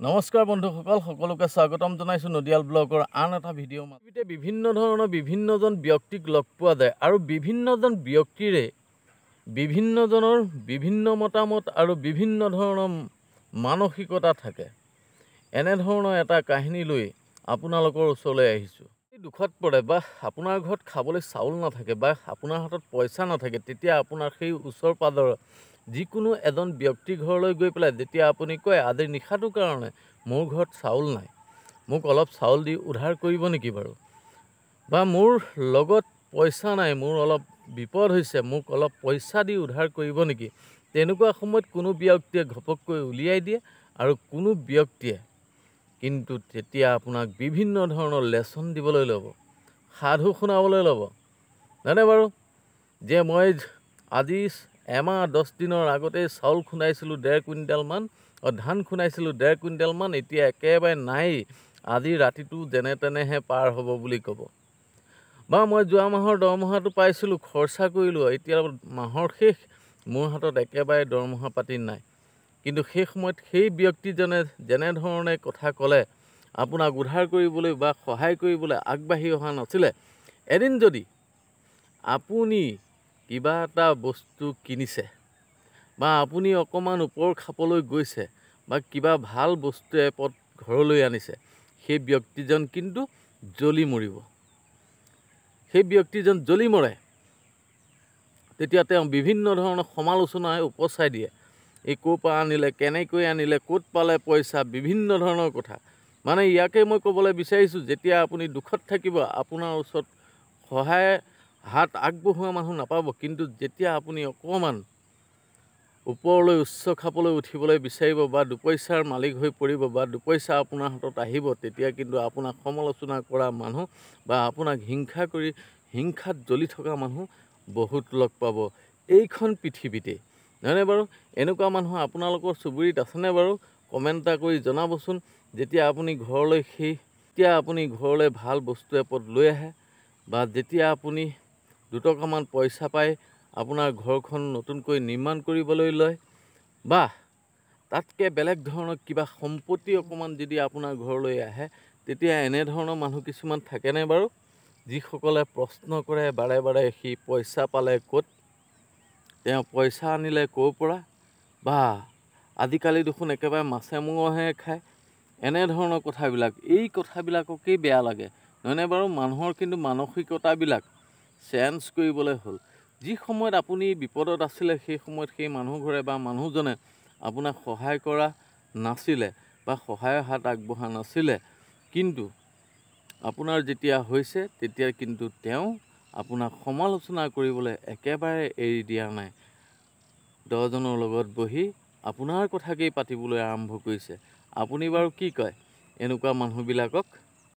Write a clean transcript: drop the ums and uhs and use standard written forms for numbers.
নমস্কাৰ বন্ধুসকল, সকলোকে স্বাগতম জনাইছোঁ নদিয়াল ব্লগৰ আন এটা ভিডিঅ' মাজতে বিভিন্ন ধৰণৰ বিভিন্নজন ব্যক্তিক লগ পোৱা যায় আৰু বিভিন্নজন ব্যক্তিৰে বিভিন্নজনৰ বিভিন্ন মতামত আৰু বিভিন্ন ধৰণৰ মানসিকতা থাকে। এনেধৰণৰ এটা কাহিনী লৈ আপোনালোকৰ ওচৰলৈ আহিছোঁ। দুখত পৰে বা আপোনাৰ ঘৰত খাবলৈ চাউল নাথাকে বা আপোনাৰ হাতত পইচা নাথাকে, তেতিয়া আপোনাৰ সেই ওচৰ পাজৰ যিকোনো এজন ব্যক্তিৰ ঘৰলৈ গৈ পেলাই যেতিয়া আপুনি কয় আজিৰ নিশাটোৰ কাৰণে মোৰ ঘৰত চাউল নাই, মোক অলপ চাউল দি উদ্ধাৰ কৰিব নেকি বাৰু, বা মোৰ লগত পইচা নাই, মোৰ অলপ বিপদ হৈছে, মোক অলপ পইচা দি উদ্ধাৰ কৰিব নেকি, তেনেকুৱা সময়ত কোনো ব্যক্তিয়ে ঘপককৈ উলিয়াই দিয়ে আৰু কোনো ব্যক্তিয়ে কিন্তু তেতিয়া আপোনাক বিভিন্ন ধৰণৰ লেচন দিবলৈ ল'ব, সাধু শুনাবলৈ ল'ব। জানে বাৰু যে মই আজি এমাহ 10 দিনৰ আগতে চাউল খুন্দাইছিলোঁ 1.5 কুইণ্টেলমান, ধান খুন্দাইছিলোঁ 1.5 কুইণ্টেলমান, এতিয়া একেবাৰে নাই, আজি ৰাতিটো যেনে তেনেহে পাৰ হ'ব বুলি ক'ব। বা মই যোৱা মাহৰ দৰমহাটো পাইছিলোঁ, খৰচা কৰিলোঁ, এতিয়া মাহৰ শেষ, মোৰ হাতত একেবাৰে দৰমহা পাতি নাই। কিন্তু সেই সময়ত সেই ব্যক্তিজনে যেনেধৰণে কথা ক'লে, আপোনাক উদ্ধাৰ কৰিবলৈ বা সহায় কৰিবলৈ আগবাঢ়ি অহা নাছিলে। এদিন যদি আপুনি কিবা এটা বস্তু কিনিছে বা আপুনি অকণমান ওপৰ খাপলৈ গৈছে বা কিবা ভাল বস্তু এপদ ঘৰলৈ আনিছে, সেই ব্যক্তিজন কিন্তু জ্বলি মৰিব। সেই ব্যক্তিজন জ্বলি মৰে, তেতিয়া তেওঁ বিভিন্ন ধৰণৰ সমালোচনাই উপচাই দিয়ে। এই ক'ৰ পৰা আনিলে, কেনেকৈ আনিলে, ক'ত পালে পইচা, বিভিন্ন ধৰণৰ কথা। মানে ইয়াকে মই ক'বলৈ বিচাৰিছোঁ, যেতিয়া আপুনি দুখত থাকিব আপোনাৰ ওচৰত সহায় হাত আগবঢ়োৱা মানুহ নাপাব, কিন্তু যেতিয়া আপুনি অকণমান ওপৰলৈ উচ্চ খাপলৈ উঠিবলৈ বিচাৰিব বা দুপইচাৰ মালিক হৈ পৰিব বা দুপইচা আপোনাৰ হাতত আহিব, তেতিয়া কিন্তু আপোনাক সমালোচনা কৰা মানুহ বা আপোনাক হিংসা কৰি হিংসাত জ্বলি থকা মানুহ বহুত লগ পাব এইখন পৃথিৱীতে। নহয়নে বাৰু? এনেকুৱা মানুহ আপোনালোকৰ চুবুৰীত আছেনে বাৰু? কমেণ্ট এটা কৰি জনাবচোন। যেতিয়া আপুনি ঘৰলৈ ভাল বস্তু এপদ লৈ আহে বা যেতিয়া আপুনি দুটকামান পইচা পাই আপোনাৰ ঘৰখন নতুনকৈ নিৰ্মাণ কৰিবলৈ লয় বা তাতকৈ বেলেগ ধৰণৰ কিবা সম্পত্তি অকণমান যদি আপোনাৰ ঘৰলৈ আহে, তেতিয়া এনেধৰণৰ মানুহ কিছুমান থাকেনে বাৰু, যিসকলে প্ৰশ্ন কৰে বাৰে বাৰে সি পইচা পালে ক'ত, তেওঁ পইচা আনিলে ক'ৰ পৰা, বা আজিকালি দেখোন একেবাৰে মাছে মঙহে খায়, এনেধৰণৰ কথাবিলাক। এই কথাবিলাককেই বেয়া লাগে, নহয়নে বাৰু? মানুহৰ কিন্তু মানসিকতাবিলাক চেঞ্জ কৰিবলৈ হ'ল। যি সময়ত আপুনি বিপদত আছিলে, সেই সময়ত সেই মানুহ ঘৰে বা মানুহজনে আপোনাক সহায় কৰা নাছিলে বা সহায়ৰ হাত আগবঢ়া নাছিলে, কিন্তু আপোনাৰ যেতিয়া হৈছে তেতিয়া কিন্তু তেওঁ আপোনাক সমালোচনা কৰিবলৈ একেবাৰে এৰি দিয়া নাই। 10 জনৰ লগত বহি আপোনাৰ কথাকেই পাতিবলৈ আৰম্ভ কৰিছে। আপুনি বাৰু কি কয় এনেকুৱা মানুহবিলাকক?